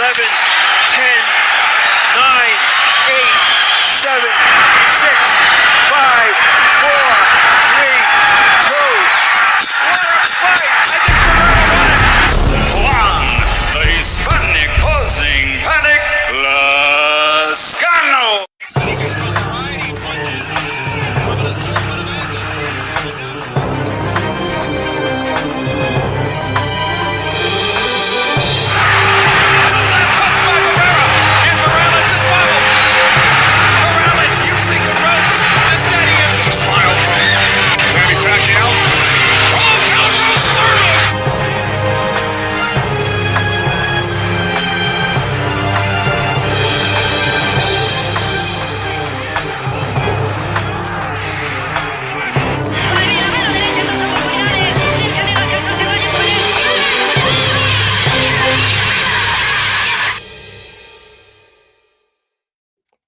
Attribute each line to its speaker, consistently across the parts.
Speaker 1: 10, 9, 8, 7, 6, 5, 4, 3, 2. What a fight! I think the winner won it. Juan, the Hispanic causing panic, Lascano.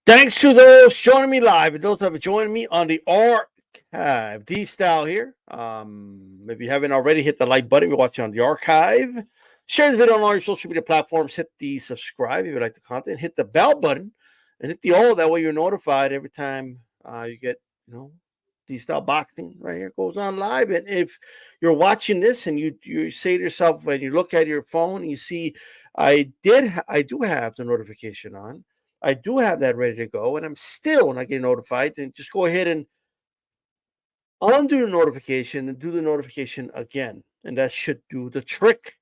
Speaker 2: Thanks to those joining me live and those that have joined me on the archive. D-Style here. If you haven't already, hit the like button. You're watching on the archive. Share the video on all your social media platforms. Hit the subscribe if you like the content. Hit the bell button and hit the all. That way you're notified every time you get, DStyleBoxing right here goes on live. And if you're watching this and you say to yourself, when you look at your phone, you see I do have the notification on. I do have that ready to go, and I'm still not getting notified. Then just go ahead and undo the notification and do the notification again, and that should do the trick.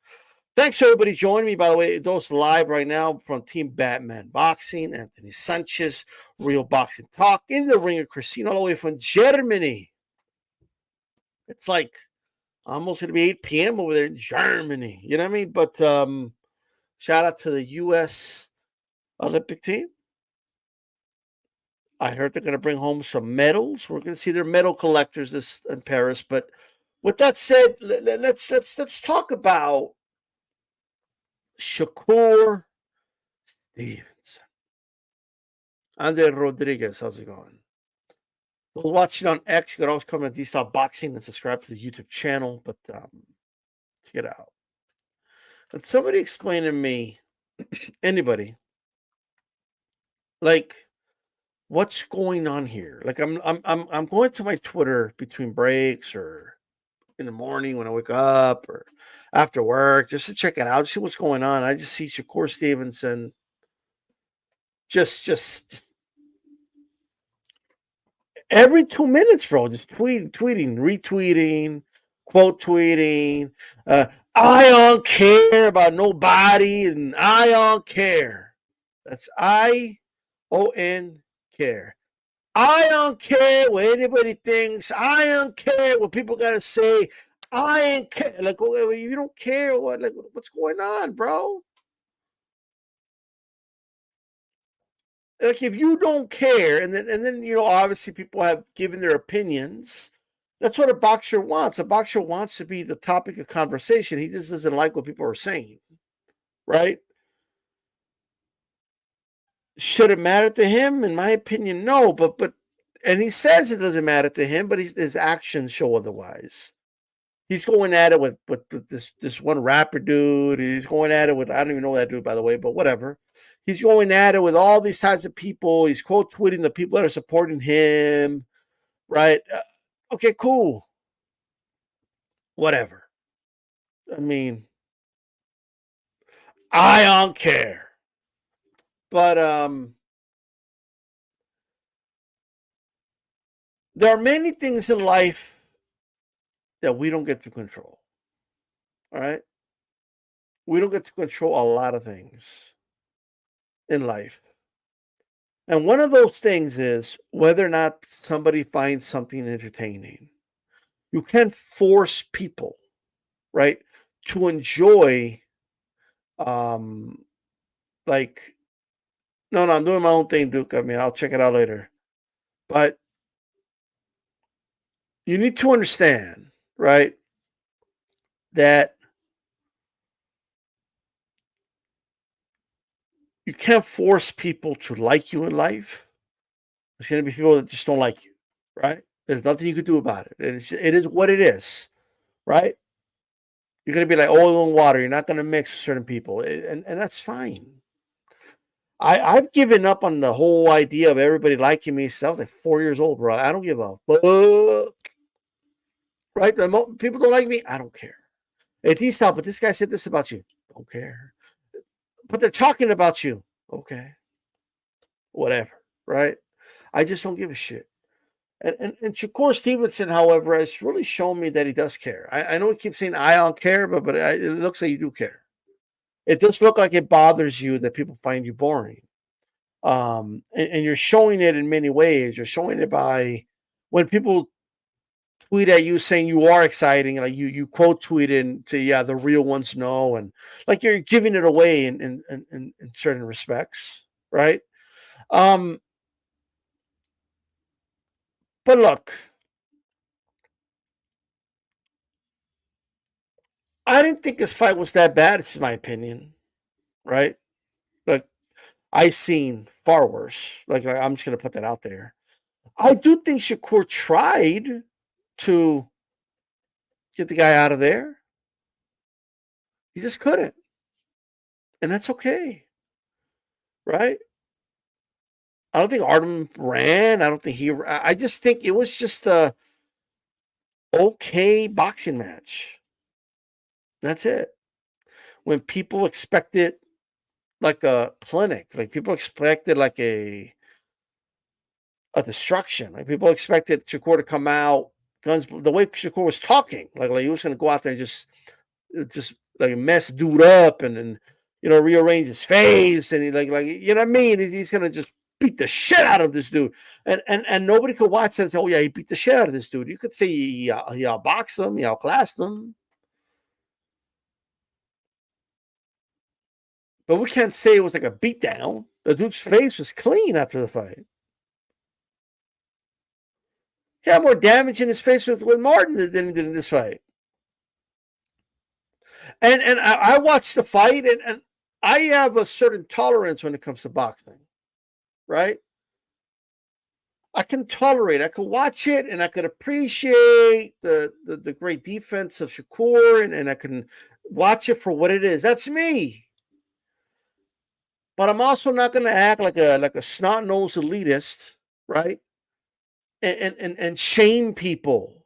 Speaker 2: Thanks, everybody joining me. By the way, those live right now from Team Batman Boxing, Anthony Sanchez, Real Boxing Talk, in the Ringer, Christina, all the way from Germany. It's like almost going to be 8 p.m. over there in Germany. You know what I mean? But shout out to the U.S. Olympic team. I heard they're going to bring home some medals. We're going to see their medal collectors this in Paris. But with that said, let's talk about Shakur Stevenson. Andre Rodriguez, how's it going? Those watching on X, you can always come to DStyleBoxing and subscribe to the YouTube channel. But check it out. Can somebody explain to me, anybody, like, what's going on here? Like I'm going to my Twitter between breaks or in the morning when I wake up or after work just to check it out, see what's going on. I just see Shakur Stevenson just every 2 minutes, bro, just tweeting, retweeting, quote tweeting. I don't care about nobody, and I don't care. That's ION care. I don't care what anybody thinks. I don't care what people got to say. I ain't care. Like, okay, you don't care what? Like, what's going on, bro? Like, if you don't care, and then obviously people have given their opinions. That's what a boxer wants. A boxer wants to be the topic of conversation. He just doesn't like what people are saying, right? Should it matter to him? In my opinion, no. But and he says it doesn't matter to him, but his actions show otherwise. He's going at it with this one rapper dude. He's going at it with, I don't even know that dude, by the way, but whatever. He's going at it with all these types of people. He's quote tweeting the people that are supporting him, right? Okay, cool. Whatever. I mean, I don't care. But there are many things in life that we don't get to control. All right? We don't get to control a lot of things in life. And one of those things is whether or not somebody finds something entertaining. You can't force people, right, to enjoy like, no, I'm doing my own thing, Duke. I mean, I'll check it out later. But you need to understand, right, that you can't force people to like you in life. There's going to be people that just don't like you, right? There's nothing you can do about it. It is what it is, right? You're going to be like oil and water. You're not going to mix with certain people, and that's fine. I've given up on the whole idea of everybody liking me since I was like 4 years old, bro. I don't give a fuck. Right? People don't like me. I don't care. Hey, DStyle, but this guy said this about you. Don't care. But they're talking about you. Okay. Whatever. Right? I just don't give a shit. And Shakur Stevenson, however, has really shown me that he does care. I know he keeps saying I don't care, but it looks like you do care. It does look like it bothers you that people find you boring. And you're showing it in many ways. You're showing it by when people tweet at you saying you are exciting, like you quote tweet and say, yeah, the real ones know, and like you're giving it away in certain respects, right? Um, but look, I didn't think this fight was that bad. It's my opinion, right? Like I seen far worse. Like I'm just gonna put that out there. I do think Shakur tried to get the guy out of there. He just couldn't, and that's okay, right? I don't think Artem ran. I don't think he. I just think it was just a okay boxing match. That's it. When people expected like a clinic, like people expected like a destruction, like people expected Shakur to come out guns the way Shakur was talking, like he was going to go out there and just like mess dude up and rearrange his face and he like you know what I mean? He's gonna just beat the shit out of this dude, and nobody could watch that and say, oh yeah, he beat the shit out of this dude. You could say he outboxed him, he outclassed him, but we can't say it was like a beatdown. The dude's face was clean after the fight. He had more damage in his face with Martin than he did in this fight. And I watched the fight and I have a certain tolerance when it comes to boxing, right? I can tolerate. I can watch it, and I can appreciate the great defense of Shakur, and I can watch it for what it is. That's me. But I'm also not going to act like a snot nosed elitist, right? And shame people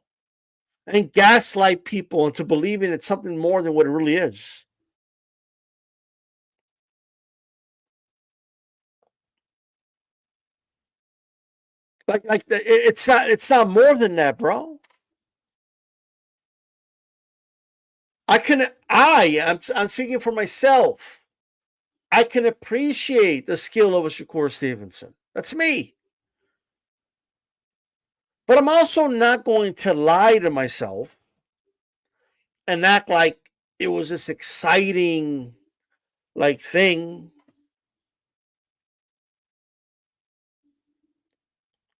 Speaker 2: and gaslight people into believing it's something more than what it really is. It's not more than that, bro. I'm speaking for myself. I can appreciate the skill of a Shakur Stevenson. That's me. But I'm also not going to lie to myself and act like it was this exciting like thing.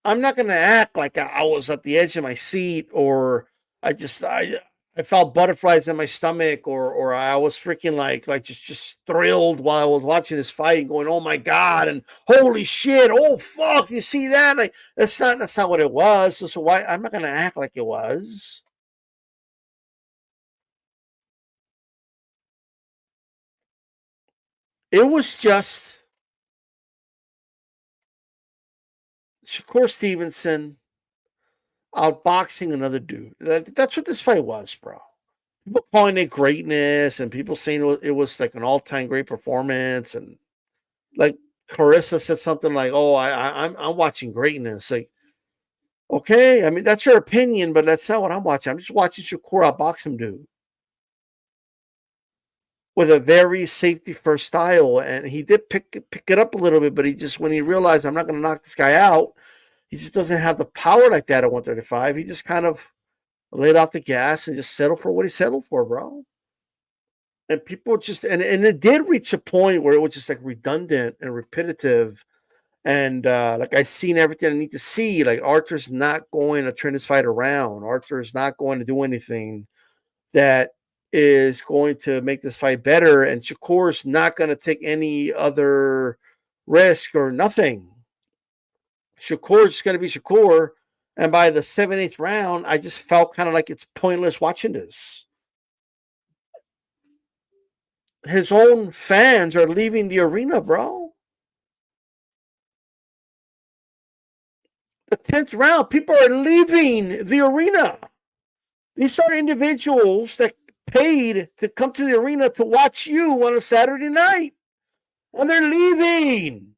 Speaker 2: I'm not going to act like I was at the edge of my seat or I felt butterflies in my stomach or I was freaking like just thrilled while I was watching this fight and going, oh my God, and holy shit, oh fuck, you see that? Like that's not what it was. So why I'm not gonna act like it was. It was just Shakur Stevenson outboxing another dude. That's what this fight was, bro. People calling it greatness and people saying it was like an all-time great performance and like Carissa said something like, "Oh, I'm watching greatness." Like, okay, I mean that's your opinion, but that's not what I'm watching. I'm just watching Shakur outbox him, dude, with a very safety first style, and he did pick it up a little bit, but he just when he realized I'm not going to knock this guy out, he just doesn't have the power like that at 135. He just kind of laid out the gas and just settled for what he settled for, bro. And people just and it did reach a point where it was just like redundant and repetitive. And like I seen everything I need to see. Like Arthur's not going to turn this fight around. Arthur is not going to do anything that is going to make this fight better. And Shakur's not going to take any other risk or nothing. Shakur's going to be Shakur. And by the 7th, 8th round, I just felt kind of like it's pointless watching this. His own fans are leaving the arena, bro. The 10th round, people are leaving the arena. These are individuals that paid to come to the arena to watch you on a Saturday night, and they're leaving.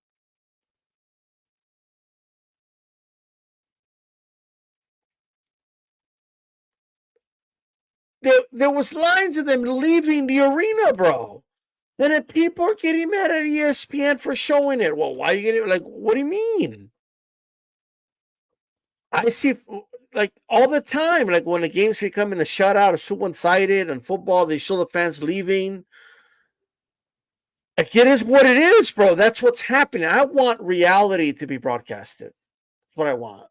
Speaker 2: There was lines of them leaving the arena, bro. And then people are getting mad at ESPN for showing it. Well, why are you getting like? What do you mean? I see like all the time, like when the game's becoming a shutout or so one-sided and football, they show the fans leaving. Like it is what it is, bro. That's what's happening. I want reality to be broadcasted. That's what I want.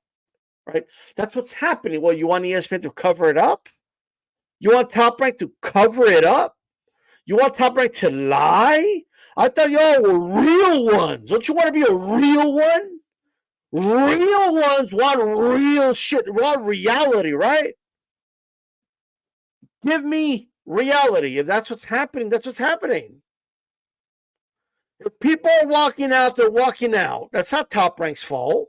Speaker 2: Right? That's what's happening. Well, you want ESPN to cover it up? You want Top Rank to cover it up? You want Top Rank to lie? I thought y'all were real ones. Don't you want to be a real one? Real ones want real shit. Want reality, right? Give me reality. If that's what's happening, that's what's happening. If people are walking out, they're walking out. That's not Top Rank's fault.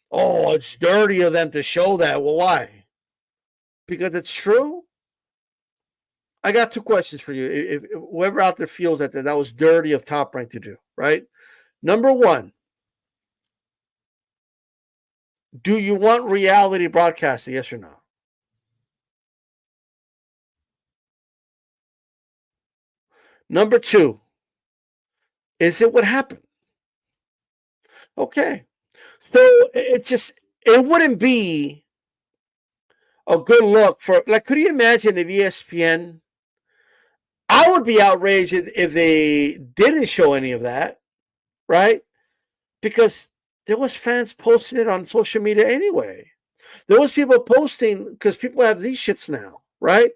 Speaker 2: Oh, it's dirty of them to show that. Well, why? Because it's true? I got two questions for you. If whoever out there feels that was dirty of Top Rank to do, right? Number one, do you want reality broadcasting? Yes or no? Number two, is it what happened? Okay. So it wouldn't be a good look for, like, could you imagine if ESPN, I would be outraged if they didn't show any of that, right? Because there was fans posting it on social media anyway. There was people posting, because people have these shits now, right?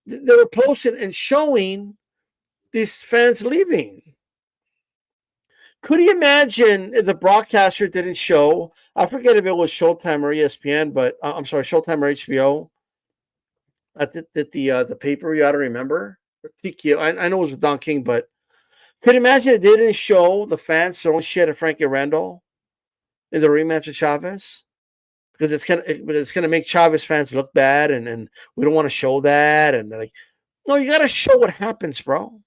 Speaker 2: They were posting and showing these fans leaving. Could you imagine if the broadcaster didn't show? I forget if it was Showtime or ESPN, but I'm sorry, Showtime or HBO. The paper you ought to remember. TQ. I know it was with Don King, but could you imagine if they didn't show the fans throwing shit at Frankie Randall in the rematch with Chavez? Because it's gonna make Chavez fans look bad, and we don't want to show that. And like, no, you got to show what happens, bro.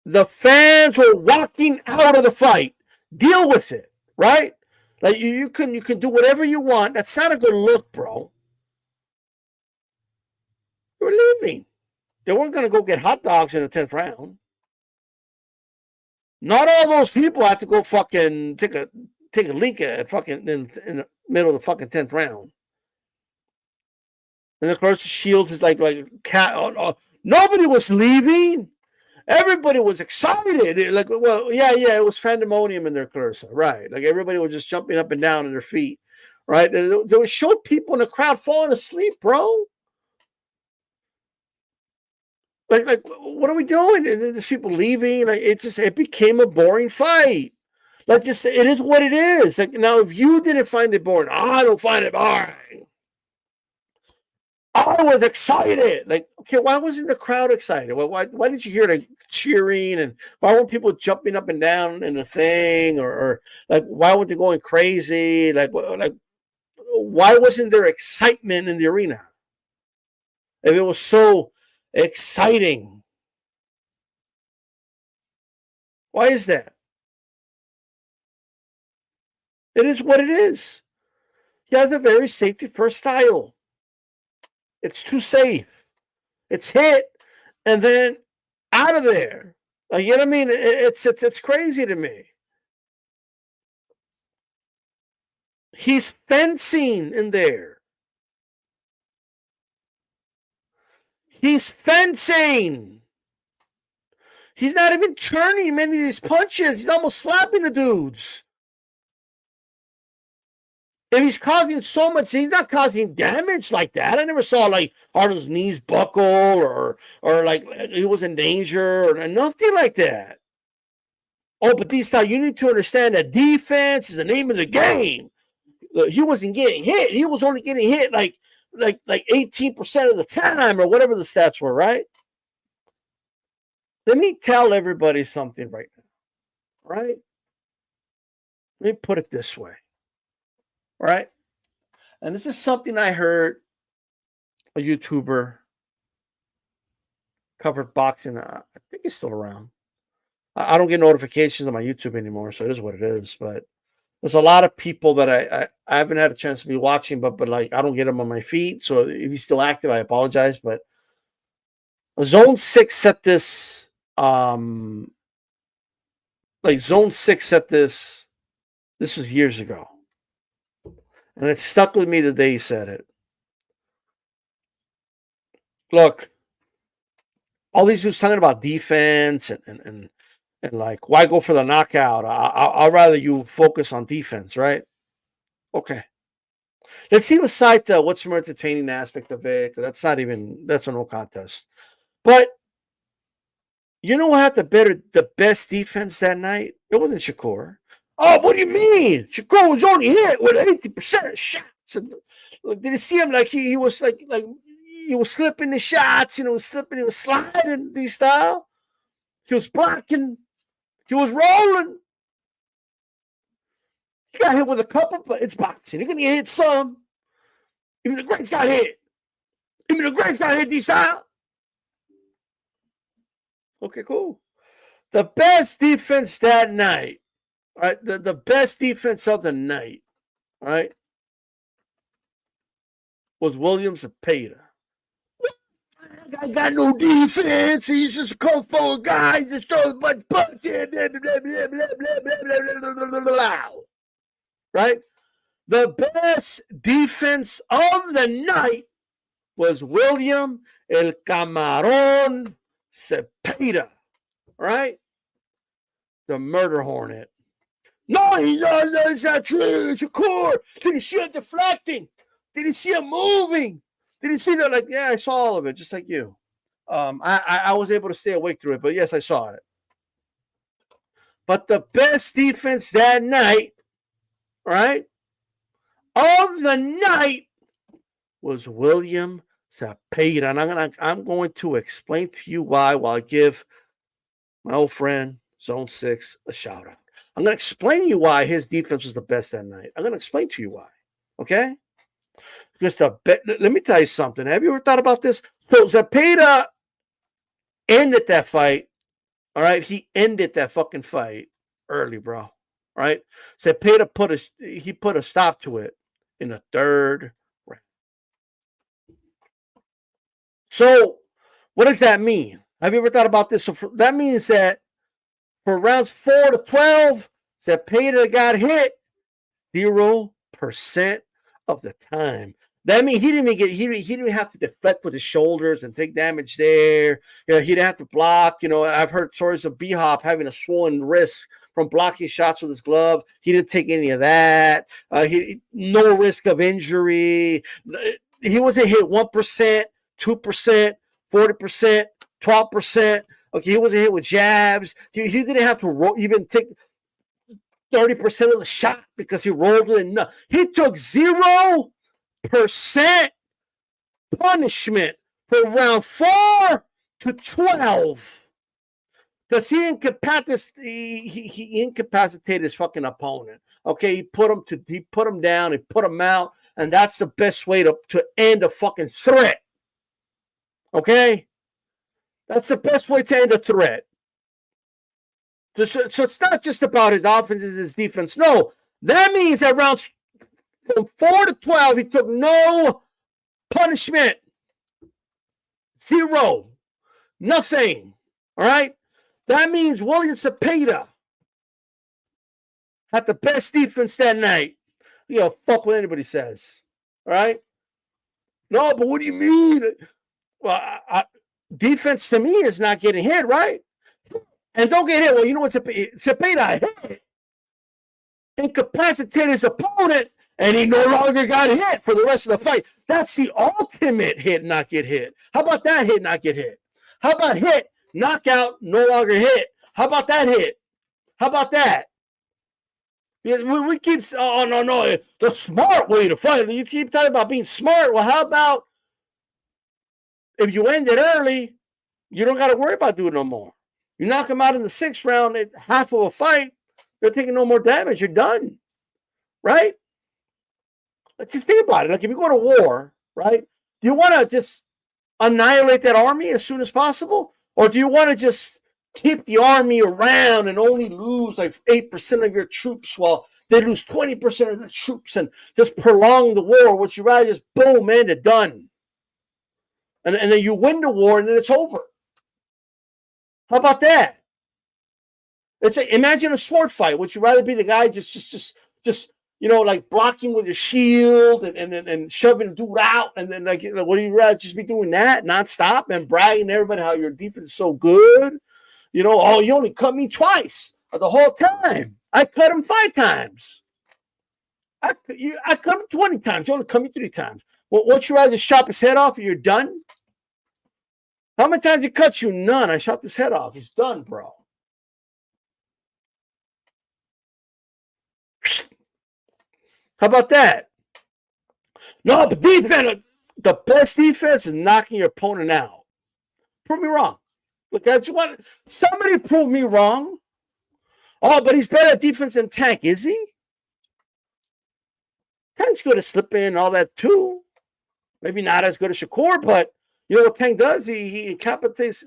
Speaker 2: The fans were walking out of the fight. Deal with it, right? Like you can do whatever you want. That's not a good look, bro. They were leaving. They weren't going to go get hot dogs in the 10th round. Not all those people have to go fucking take a leak at fucking in the middle of the fucking 10th round. And of course, the Shields is like cat. Nobody was leaving. Everybody was excited. Like, well, yeah, it was pandemonium in their Clarissa, right? Like everybody was just jumping up and down on their feet, right? There was showed people in the crowd falling asleep, bro. Like, what are we doing? And there's people leaving. Like, it became a boring fight. Like, just it is what it is. Like now, if you didn't find it boring, I don't find it boring. I was excited. Like, okay, why wasn't the crowd excited? Well, why did you hear like cheering, and why weren't people jumping up and down in the thing, or like why weren't they going crazy? Like why wasn't there excitement in the arena? If it was so exciting, why is that? It is what it is. He has a very safety first style. It's too safe. It's hit, and then out of there. Like, you know what I mean? It's crazy to me. He's fencing in there. He's fencing. He's not even turning many of these punches. He's almost slapping the dudes. If he's causing so much, he's not causing damage like that. I never saw like Arnold's knees buckle or like he was in danger or nothing like that. Oh, but DStyle, you need to understand that defense is the name of the game. Look, he wasn't getting hit. He was only getting hit like 18% of the time or whatever the stats were, right? Let me tell everybody something right now, right? Let me put it this way. Right? And this is something I heard a YouTuber covered boxing. I think he's still around. I don't get notifications on my YouTube anymore, so it is what it is. But there's a lot of people that I haven't had a chance to be watching, but like I don't get them on my feed. So if he's still active, I apologize. But Zone 6 set this. Like Zone 6 set this. This was years ago, and it stuck with me the day he said it. Look, all these dudes talking about defense and like why go for the knockout? I'd rather you focus on defense, right? Okay. Let's leave aside what's the more entertaining aspect of it. That's a no contest. But you know what had the best defense that night? It wasn't Shakur. Oh, what do you mean? Shakur was only hit with 80% of shots. And, did you see him like he was like he was slipping the shots, he was sliding these style. He was blocking, he was rolling. He got hit with a couple, but it's boxing. You're gonna get hit some. Even the greats got hit. Even the greats got hit these style. Okay, cool. The best defense that night, right? The best defense of the night, right, was William Zepeda. I got no defense. He's just a cold full guy. He just throws a bunch of punches. Right? The best defense of the night was William El Camarón Zepeda. Right? The murder hornet. No, it's not true. Shakur. Did you see him deflecting? Did you see him moving? Did you see that? Like, yeah, I saw all of it, just like you. I was able to stay awake through it, but yes, I saw it. But the best defense that night, right, of the night was William Zepeda. And I'm going to explain to you why while I give my old friend Zone 6 a shout out. I'm going to explain to you why his defense was the best that night. I'm going to explain to you why. Okay? Because let me tell you something. Have you ever thought about this? So Zepeda ended that fight. All right, he ended that fucking fight early, bro. All right, Zepeda put a stop to it in the third round. So what does that mean? Have you ever thought about this? So that means that for rounds 4 to 12, Zepeda got hit 0% of the time. That means he didn't have to deflect with his shoulders and take damage there. You know, he didn't have to block. You know, I've heard stories of B-Hop having a swollen wrist from blocking shots with his glove. He didn't take any of that. No risk of injury. He wasn't hit 1%, 2%, 40%, 12%. Okay, he wasn't hit with jabs. He didn't have to even take 30% of the shot because he rolled with it. He took 0% punishment from round 4 to 12 because he incapacitated his fucking opponent. Okay, he put him down, he put him out, and that's the best way to end a fucking threat. Okay, that's the best way to end a threat. So it's not just about his offense and his defense. No, that means that rounds from 4 to 12, he took no punishment. 0. Nothing. All right? That means William Zepeda had the best defense that night. You know, fuck what anybody says. All right? No, but what do you mean? Well, defense to me is not getting hit, right? And don't get hit. Well, you know what Zepeda hit? Incapacitated his opponent, and he no longer got hit for the rest of the fight. That's the ultimate hit, not get hit. How about that hit, not get hit? How about hit, knockout, no longer hit? How about that hit? How about that? We keep, oh, no, the smart way to fight. You keep talking about being smart. Well, how about if you end it early, you don't got to worry about doing no more. You knock him out in the 6th round at half of a fight, You're taking no more damage. You're done, right? Let's just think about it. Like if you go to war, right? Do you want to just annihilate that army as soon as possible? Or do you want to just keep the army around and only lose like 8% of your troops while they lose 20% of the troops and just prolong the war? Would you rather just boom, end it, done? And then you win the war and then it's over. How about that? It's imagine a sword fight. Would you rather be the guy just like blocking with your shield and shoving the dude out, and then like what do you rather just be doing that nonstop and bragging to everybody how your defense is so good? Oh, you only cut me twice the whole time. I cut him 5 times. I cut him 20 times. You only cut me 3 times. Well, won't you rather just chop his head off and you're done? How many times he cut you? None. I chopped his head off. He's done, bro. How about that? No, but defense, the best defense is knocking your opponent out. Prove me wrong. Look, I just want somebody prove me wrong. Oh, but he's better at defense than Tank, is he? Tank's good at slipping and all that too. Maybe not as good as Shakur, but you know what Tank does? He decapitates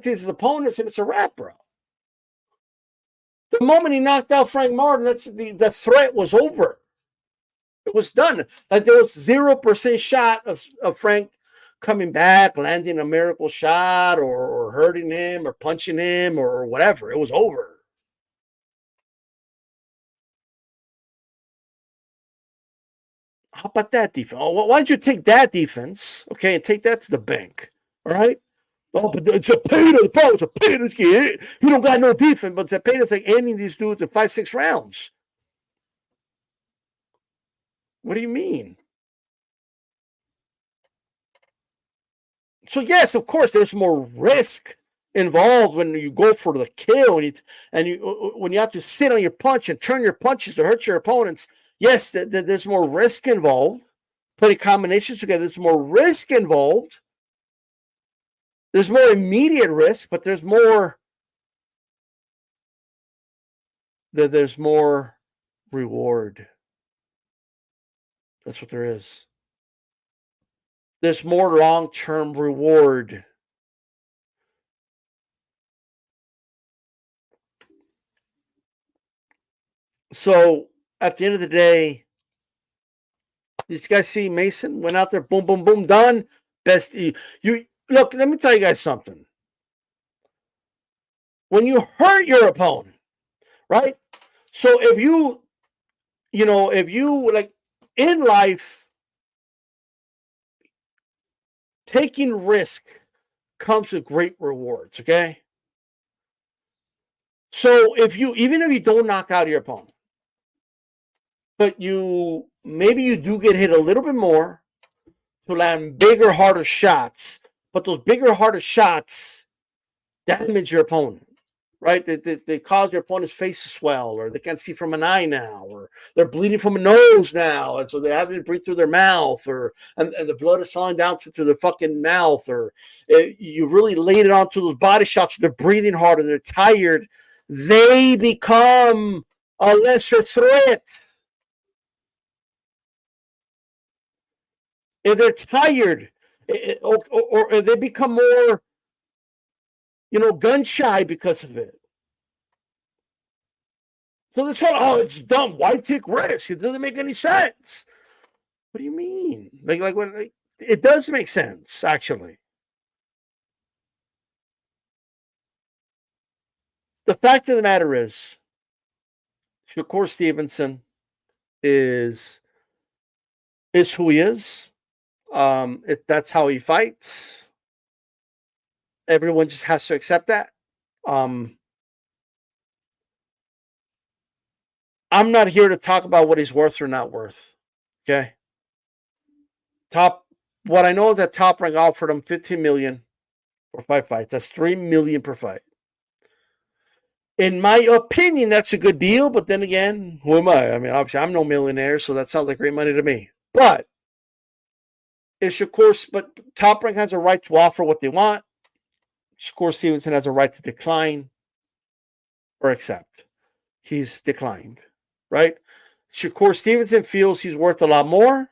Speaker 2: his opponents, and it's a wrap, bro. The moment he knocked out Frank Martin, the threat was over. It was done. Like there was 0% shot of Frank coming back, landing a miracle shot, or hurting him, or punching him, or whatever. It was over. How about that defense? Oh, why don't you take that defense, okay, and take that to the bank? All right. Oh, but it's a Zepeda. The problem is Zepeda's kid. He don't got no defense, but Zepeda's like ending these dudes in 5-6 rounds. What do you mean? So yes, of course, there's more risk involved when you go for the kill, when you have to sit on your punch and turn your punches to hurt your opponents. Yes, there's more risk involved. Putting combinations together, there's more risk involved. There's more immediate risk, but there's more reward. That's what there is. There's more long-term reward. So at the end of the day, these guys see Mason went out there, boom, boom, boom, done. Best you look. Let me tell you guys something. When you hurt your opponent, right? So if you like in life, taking risk comes with great rewards. Okay. So even if you don't knock out your opponent, but maybe you do get hit a little bit more to land bigger, harder shots, but those bigger, harder shots damage your opponent, right? They cause your opponent's face to swell, or they can't see from an eye now, or they're bleeding from a nose now, and so they have to breathe through their mouth, and the blood is falling down to the fucking mouth, or you really laid it onto those body shots. They're breathing harder, they're tired. They become a lesser threat. If they're tired, or they become more, gun shy because of it. So this whole, it's dumb. Why take risk? It doesn't make any sense. What do you mean? It does make sense, actually. The fact of the matter is, Shakur Stevenson is who he is. That's how he fights. Everyone just has to accept that. I'm not here to talk about what he's worth or not worth. Okay. What I know is that Top Rank offered him $15 million for 5 fights. That's $3 million per fight. In my opinion, that's a good deal. But then again, who am I? I mean, obviously, I'm no millionaire, so that sounds like great money to me. But Top Rank has a right to offer what they want. Shakur Stevenson has a right to decline or accept. he's declined, right? Shakur Stevenson feels he's worth a lot more.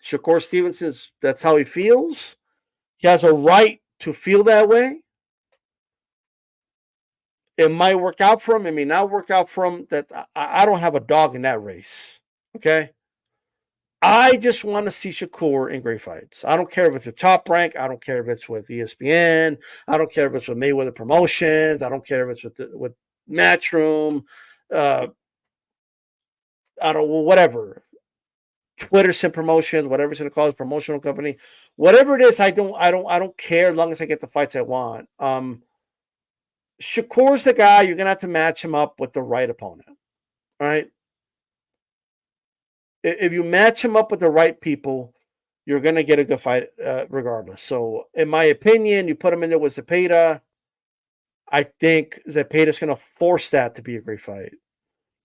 Speaker 2: Shakur Stevenson's, that's how he feels. He has a right to feel that way. It might work out for him. It may not work out for him. That I don't have a dog in that race. Okay. I just want to see Shakur in great fights. I don't care if it's with Top Rank. I don't care if it's with ESPN. I don't care if it's with Mayweather Promotions. I don't care if it's with Matchroom. I don't whatever. Twitterson Promotions, whatever it's going to call it, promotional company, whatever it is. I don't care as long as I get the fights I want. Shakur's the guy. You're going to have to match him up with the right opponent. All right. If you match him up with the right people, you're going to get a good fight regardless. So, in my opinion, you put him in there with Zepeda. I think Zepeda's going to force that to be a great fight.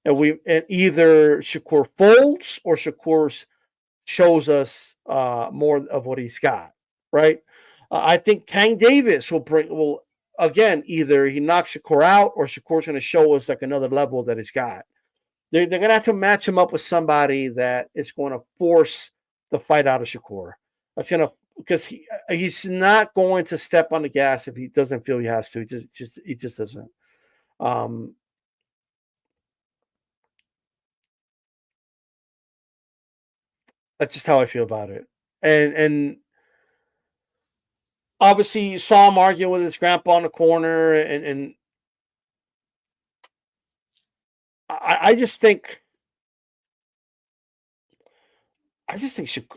Speaker 2: And either Shakur folds or Shakur shows us more of what he's got, right? I think Tank Davis will again, either he knocks Shakur out or Shakur's going to show us like another level that he's got. They're going to have to match him up with somebody that is going to force the fight out of Shakur. That's going to, because he's not going to step on the gas if he doesn't feel he has to. He just doesn't. That's just how I feel about it. And obviously you saw him arguing with his grandpa in the corner, and I just think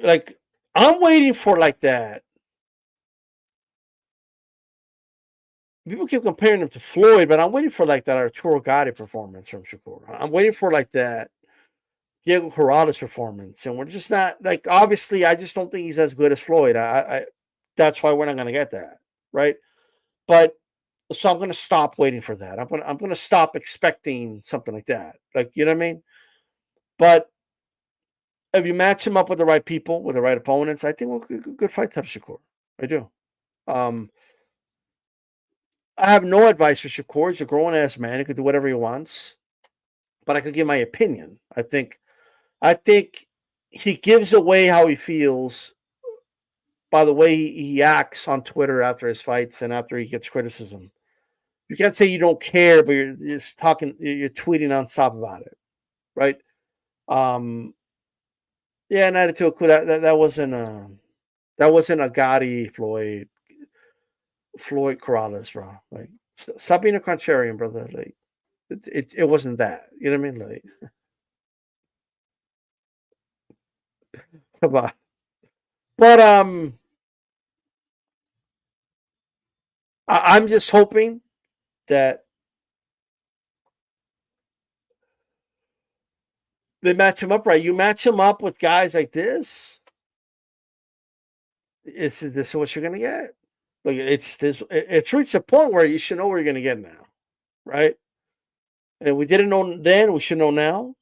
Speaker 2: like I'm waiting for like that. People keep comparing him to Floyd, but I'm waiting for like that Arturo Gatti performance from Shakur. I'm waiting for like that Diego Corrales performance, and we're just not like. Obviously, I just don't think he's as good as Floyd. I that's why we're not going to get that, right? But so I'm going to stop waiting for that. I'm going to stop expecting something like that. Like, you know what I mean? But if you match him up with the right people, with the right opponents, I think we'll get a good fight to Shakur. I do. Um, I have no advice for Shakur. He's a grown ass man. He can do whatever he wants. But I could give my opinion. I think he gives away how he feels by the way he acts on Twitter after his fights and after he gets criticism. You can't say you don't care, but you're just talking, you're tweeting nonstop about it, right? Yeah, and attitude cool. That wasn't a Gotti Floyd Corrales, bro. Like, stop being a contrarian, brother. Like, it wasn't that. You know what I mean? Like, come on. But I'm just hoping that they match him up right. You match him up with guys like this. This is what you're gonna get. Like, it's reached a point where you should know what you're gonna get now, right? And if we didn't know then, we should know now.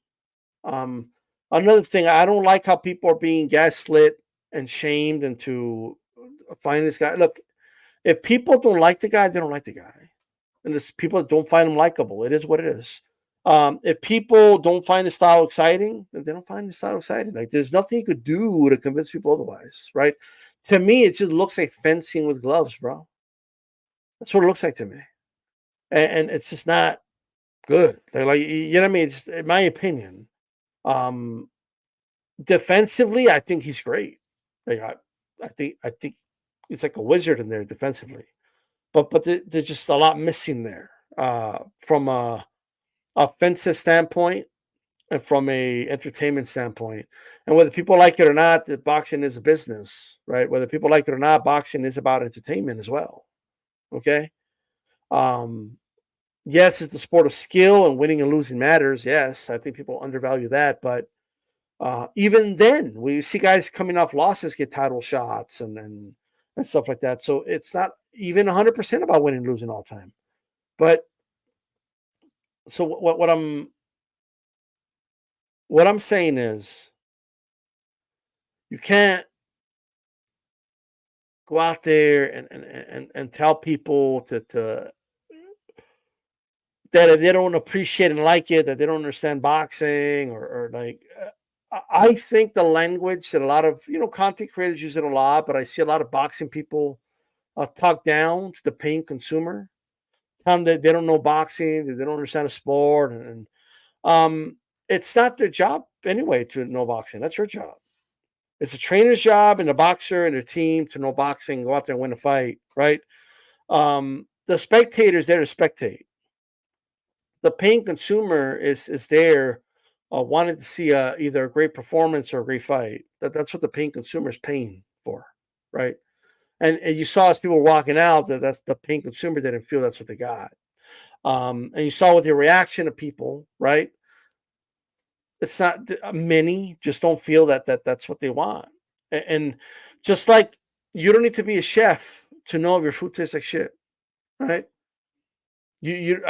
Speaker 2: Um, Another thing, I don't like how people are being gaslit and shamed into finding this guy. Look, if people don't like the guy, they don't like the guy, and it's people that don't find him likable. It is what it is. If people don't find his style exciting, then they don't find his style exciting. Like, there's nothing you could do to convince people otherwise, right? To me, it just looks like fencing with gloves, bro. That's what it looks like to me, and it's just not good. Like, you know what I mean? It's in my opinion. Um, Defensively, I think he's great. Like, I think he's like a wizard in there defensively. But there's just a lot missing there from a offensive standpoint and from a entertainment standpoint. And whether people like it or not, the boxing is a business, right? Whether people like it or not, boxing is about entertainment as well. Okay. Um, yes, it's the sport of skill and winning and losing matters. Yes, I think people undervalue that, but even then, we see guys coming off losses get title shots and stuff like that. So it's not even 100% about winning and losing all the time. But so what I'm saying is, you can't go out there and tell people to that if they don't appreciate and like it, that they don't understand boxing or like. I think the language that a lot of content creators use it a lot, but I see a lot of boxing people talk down to the paying consumer, tell them that they don't know boxing, that they don't understand the sport, and it's not their job anyway to know boxing. That's your job. It's a trainer's job and a boxer and a team to know boxing, go out there and win a fight, right? The spectator's there to spectate. The paying consumer is there wanting to see either a great performance or a great fight. That's what the paying consumer is paying for, right? And you saw as people were walking out that's the paying consumer didn't feel that's what they got. And you saw with the reaction of people, right? It's not many just don't feel that's what they want. And just like you don't need to be a chef to know if your food tastes like shit, right? You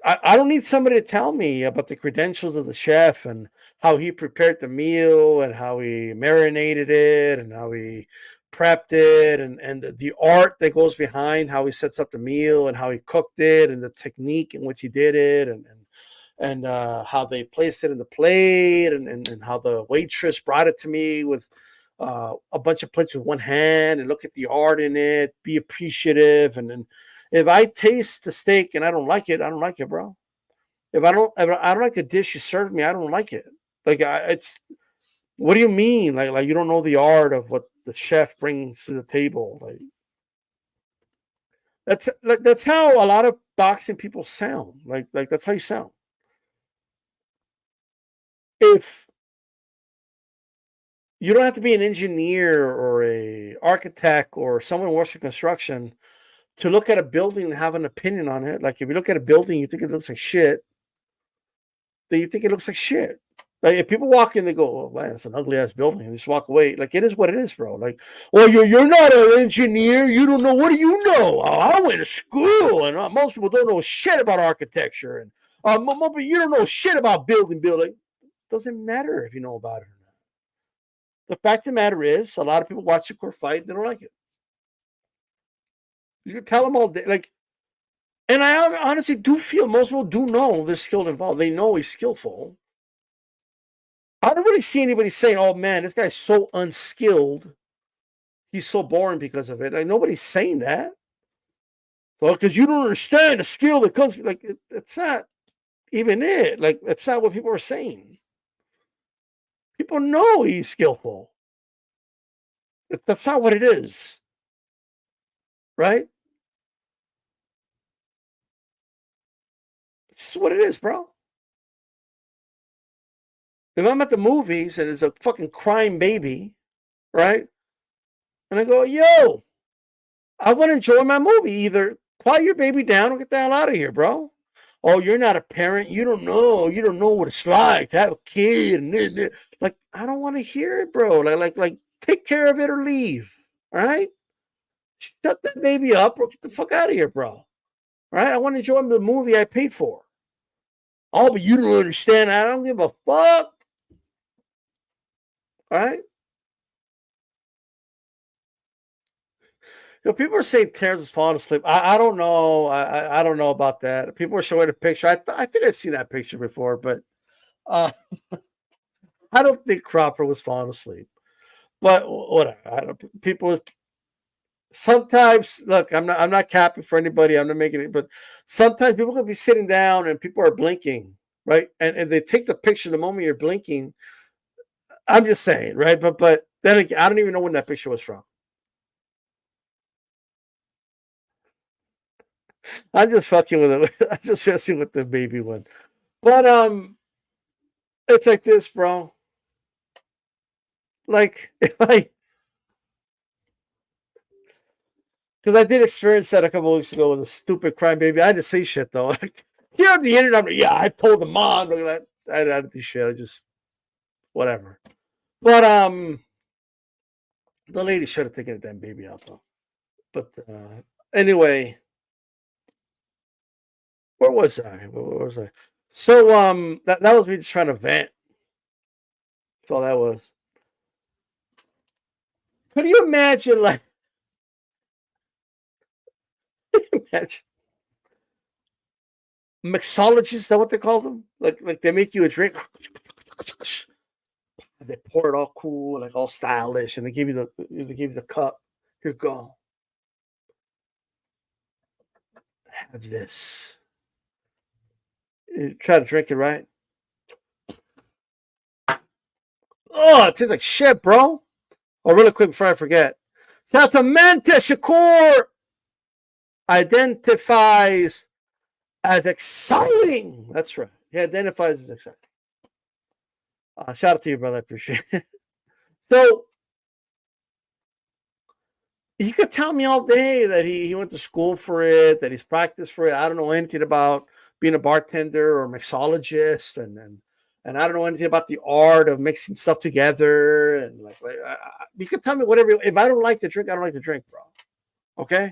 Speaker 2: I don't need somebody to tell me about the credentials of the chef and how he prepared the meal and how he marinated it and how he prepped it and the art that goes behind how he sets up the meal and how he cooked it and the technique in which he did it and how they placed it in the plate and how the waitress brought it to me with a bunch of plates with one hand and look at the art in it, be appreciative and if I taste the steak and I don't like it, I don't like it, bro. If I don't like the dish you served me, I don't like it. Like it's what do you mean? Like you don't know the art of what the chef brings to the table? That's how a lot of boxing people sound. Like that's how you sound. If you don't have to be an engineer or a architect or someone who works in construction to look at a building and have an opinion on it. Like if you look at a building, you think it looks like shit, then you think it looks like shit. Like if people walk in, they go, "Oh man, it's an ugly ass building," and just walk away. Like it is what it is, bro. Like, well, you're not an engineer. You don't know. What do you know? I went to school, and most people don't know shit about architecture, and but you don't know shit about building. Doesn't matter if you know about it or not. The fact of the matter is, a lot of people watch the court fight, they don't like it. You can tell them all day, like, and I honestly do feel most people do know there's skill involved. They know he's skillful. I don't really see anybody saying, "Oh man, this guy's so unskilled. He's so boring because of it." Like nobody's saying that. Well, because you don't understand the skill that comes. Like it's not even it. Like that's not what people are saying. People know he's skillful. That's not what it is, right? It's what it is, bro. If I'm at the movies and there's a fucking crying baby, right? And I go, "Yo, I want to enjoy my movie. Either quiet your baby down or get the hell out of here, bro." Oh, you're not a parent. You don't know. You don't know what it's like to have a kid. Like, I don't want to hear it, bro. Like, take care of it or leave. All right? Shut that baby up or get the fuck out of here, bro. All right? I want to enjoy the movie I paid for. Oh, but you don't understand. I don't give a fuck. All right? People are saying Terrence is falling asleep. I don't know. I don't know about that. People are showing a picture. I think I've seen that picture before, but uh, I don't think Crawford was falling asleep. But whatever. People sometimes look. I'm not capping for anybody. I'm not making it. But sometimes people could be sitting down and people are blinking, right? And they take the picture the moment you're blinking. I'm just saying, right? But then again, I don't even know when that picture was from. I'm just fucking with it. I'm just messing with the baby one. But it's like this, bro. Like if I because I did experience that a couple of weeks ago with a stupid crime baby. I didn't say shit though. Like, here on the internet, yeah, I told the mom. Look at that. I didn't do shit. I just whatever. But the lady should have taken the damn baby out though. But anyway, where was I? Where was I? So that was me just trying to vent. That's all that was. Could you imagine like imagine mixologists, is that what they call them? Like they make you a drink. They pour it all cool, like all stylish, and they give you the cup. Here you go. Have this. You try to drink it, right? Oh, it tastes like shit, bro. Oh, really quick before I forget. Testamente Shakur identifies as exciting. That's right. He identifies as exciting. Shout out to you, brother. I appreciate it. So he could tell me all day that he went to school for it, that he's practiced for it. I don't know anything about being a bartender or mixologist, and I don't know anything about the art of mixing stuff together. And you can tell me whatever. If I don't like the drink, I don't like the drink, bro. Okay,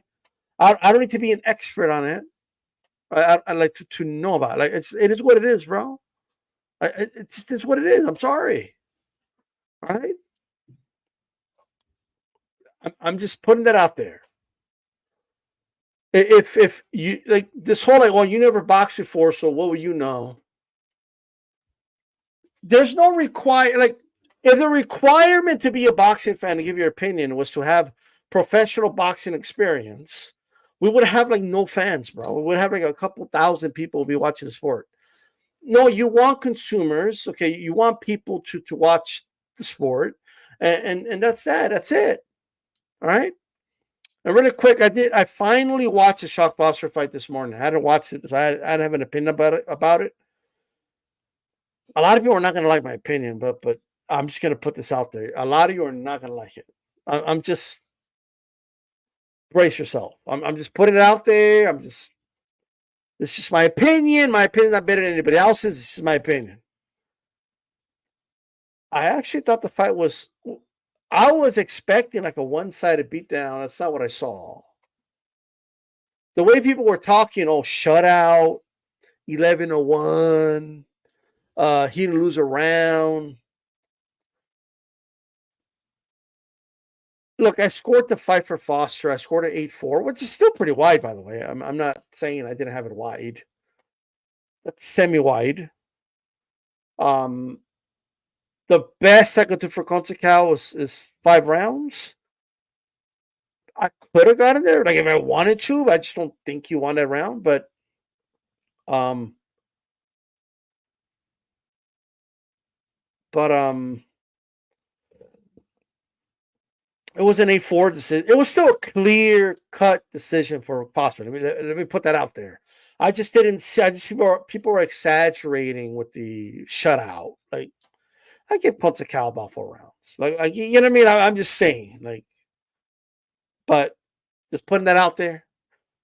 Speaker 2: I don't need to be an expert on it. I like to know about it. Like it is what it is, bro. It's what it is. I'm sorry. All right. I'm just putting that out there. If you like this whole well, you never boxed before, so what will you know? There's no if the requirement to be a boxing fan to give your opinion was to have professional boxing experience, we would have no fans, bro. We would have a couple thousand people be watching the sport. No, you want consumers, okay? You want people to watch the sport, and that's that. That's it. All right. And really quick, I finally watched the Shock Boxer fight this morning. I hadn't watched it because I didn't have an opinion about it. A lot of people are not going to like my opinion, but I'm just going to put this out there. A lot of you are not going to like it. I'm just brace yourself. I'm just putting it out there. It's just my opinion. My opinion's not better than anybody else's. It's just my opinion. I actually thought the fight was. I was expecting a one-sided beatdown. That's not what I saw. The way people were talking, shutout, 11-1, he didn't lose a round. Look, I scored the fight for Foster. I scored an 8-4, which is still pretty wide, by the way. I'm not saying I didn't have it wide. That's semi-wide. The best I could do for Conceição is 5 rounds. I could have gotten there, if I wanted to, but I just don't think he won that round. But it was an 8-4 decision. It was still a clear-cut decision for Foster. Let me put that out there. I just didn't see. People were exaggerating with the shutout. I give Conceição about 4 rounds. You know what I mean? I'm just saying. But just putting that out there.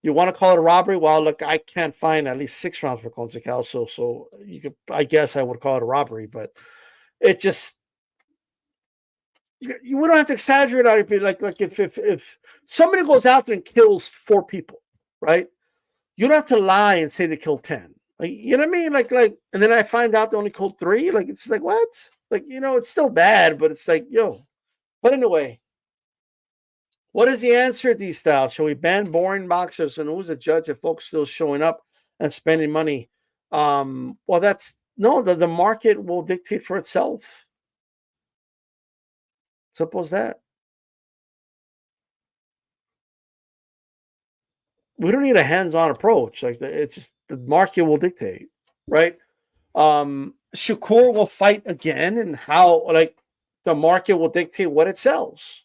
Speaker 2: You want to call it a robbery? Well, look, I can't find at least 6 rounds for Conceição, so you could. I guess I would call it a robbery, but it just. We don't have to exaggerate on it. Like if somebody goes out there and kills 4 people, right? You don't have to lie and say they killed 10. You know what I mean? And then I find out they only killed 3. It's what? It's still bad, but it's yo. But anyway, what is the answer, DStyle? Shall we ban boring boxers? And who's the judge if folks still showing up and spending money? Well, the market will dictate for itself. Simple as that. We don't need a hands-on approach. It's just the market will dictate, right? Shakur will fight again, and how the market will dictate what it sells.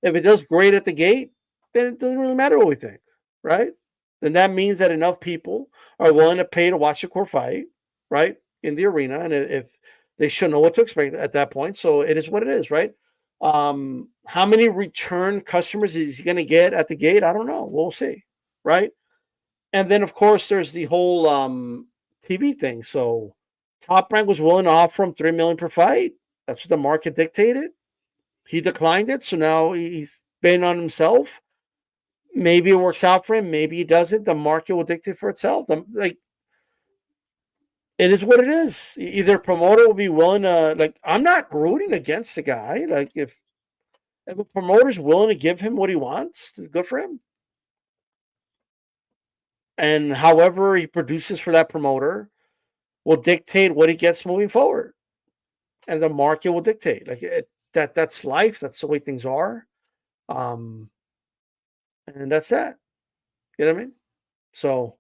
Speaker 2: If it does great at the gate, then it doesn't really matter what we think, right? Then that means that enough people are willing to pay to watch Shakur fight, right, in the arena, and if they should know what to expect at that point. So it is what it is, right? How many return customers is he going to get at the gate? I don't know. We'll see, right? And then, of course, there's the whole TV thing. So Top Rank was willing to offer him $3 million per fight. That's what the market dictated. He declined it, so now he's betting on himself. Maybe it works out for him. Maybe he doesn't. The market will dictate for itself. It is what it is. Either promoter will be willing to I'm not rooting against the guy. If a promoter's willing to give him what he wants, good for him. And however he produces for that promoter will dictate what he gets moving forward. And the market will dictate. That's life. That's the way things are. And that's that. You know what I mean? So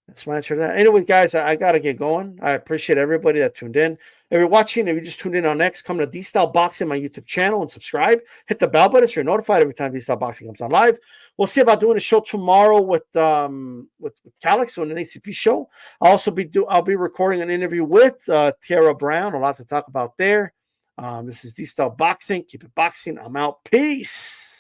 Speaker 2: that's my answer to that. Anyway, guys, I got to get going. I appreciate everybody that tuned in. If you're watching, if you just tuned in on X, come to DStyleBoxing, my YouTube channel, and subscribe. Hit the bell button so you're notified every time DStyleBoxing comes on live. We'll see about doing a show tomorrow with Calix on an ACP show. I'll be recording an interview with Tara Brown. A lot to talk about there. This is DStyleBoxing. Keep it boxing. I'm out. Peace.